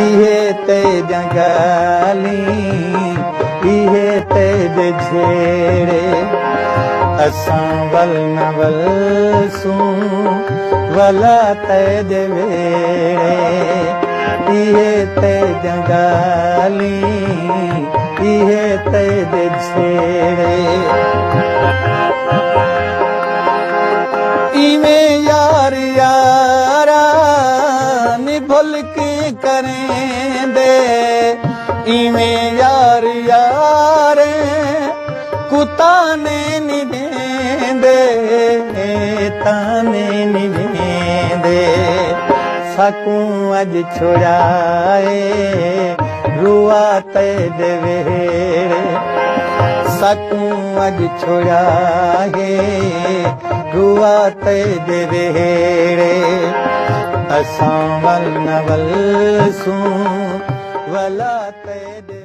इहे ते जंगाली इहे ते झेड़े असां वल न वलसूं वला ते वेड़े इहे ते जंगाली इहे ते झेड़े इवें यार यारा नी भुल के करें दे इवें यार यार कुताने नी देंदे ताने नी देंदे सकूं अज छुड़ाए रुआ ते वेड़े सकूं अज छुड़ाए रुआ ते वेड़े असां वल न वलसूं वला ते